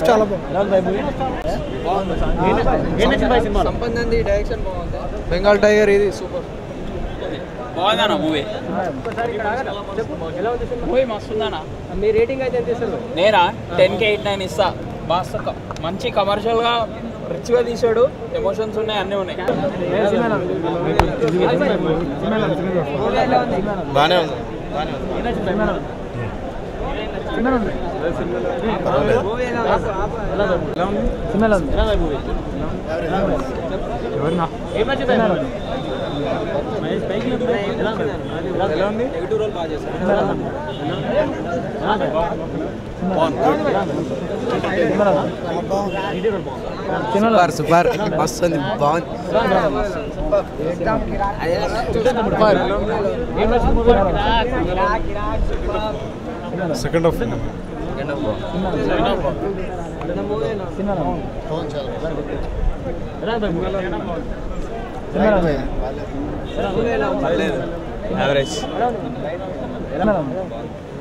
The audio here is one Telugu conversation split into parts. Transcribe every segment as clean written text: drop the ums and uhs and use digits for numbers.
చాలా బాగుంది. డైరెక్షన్ బాగుంది. బెంగాల్ టైగర్ ఇది సూపర్ బాగుందన్న మూవీ మస్తుందన్న. మీ రేటింగ్ అయితే ఎంత ఇస్తారు? నేనా 10కి 8-9 ఇస్తా. బాగా మంచి కమర్షియల్గా రిచ్గా తీసాడు. ఎమోషన్స్ ఉన్నాయి, అన్నీ ఉన్నాయి. బాగానే ఉంది. సూపర్ సూపర్ వస్తుంది బాగుంది. Second half average.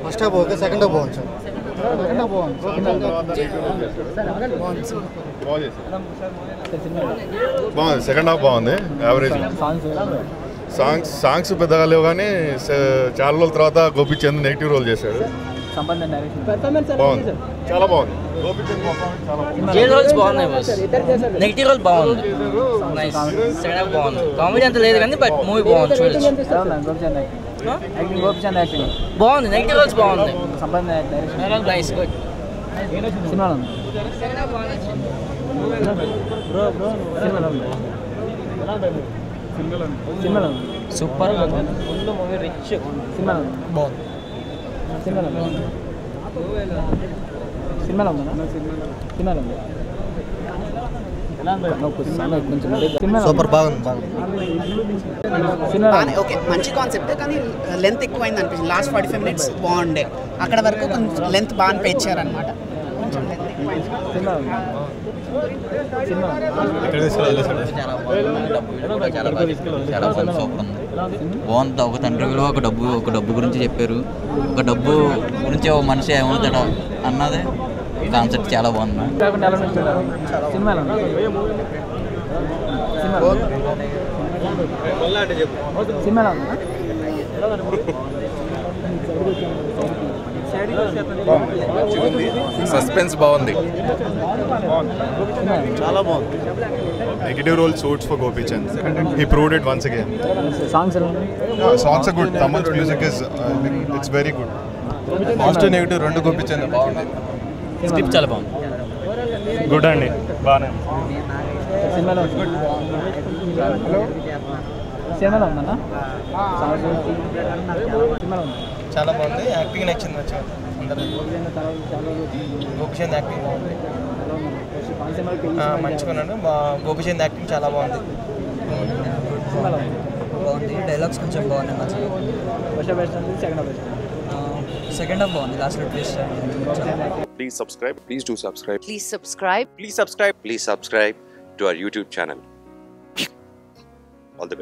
First half okay, second half బాగుంది. బాగుంది. సెకండ్ హాఫ్ బాగుంది. యావరేజ్. సాంగ్స్ పెద్దగా లేవు కానీ చాలా రోజుల తర్వాత గోపిచంద్ నెగిటివ్ రోల్ చేశాడు. బాగుంది, చాలా బాగుంది. నెగిటివ్ రోల్ బాగుంది. కామెడీ అంత లేదు కానీ బట్ మూవీ బాగుంది. బాగుంది. నెగిటివ్ రోల్స్ బాగుంది. Nice good. Super movie. Rich బాగుంది. సూపర్ బాగుంది. ఓకే, మంచి కాన్సెప్ట్ కానీ లెంత్ ఎక్కువైంది అనిపించింది. లాస్ట్ 45 minutes బాగుండే, అక్కడ వరకు కొంచెం లెంత్ బాగా పెంచారనమాట. కొంచెం లెంత్ ఎక్కువైంది. బాగుంది. ఒక తండ్రి విలువ, ఒక డబ్బు గురించి చెప్పారు. ఒక డబ్బు గురించి ఒక మనిషి ఏమవుతాడా అన్నదే కాన్సెప్ట్ చాలా బాగుంది. సస్పెన్స్ బాగుంది. చాలా బాగుంది. Negative role suits for Gopichand. He proved it once again. Songs are good. Taman's music is it's very good. Positive negative రెండు గోపీచంద్ బాగుంది. స్క్రిప్ట్ చాలా బాగుంది. గుడ్ అండి, బాగానే. చాలా బాగుంది. యాక్టింగ్ నచ్చింది. గోపిచంద్ యాక్టింగ్ బాగుంది. మంచిగున్నాడు. గోపిచంద్ యాక్టింగ్ చాలా బాగుంది. డైలాగ్స్ కొంచెం బాగున్నాయి. సెకండ్ హాఫ్ బాగుంది. Last twist. Please subscribe. Please do subscribe. Please subscribe. Please subscribe. Please subscribe to our YouTube channel. All the best.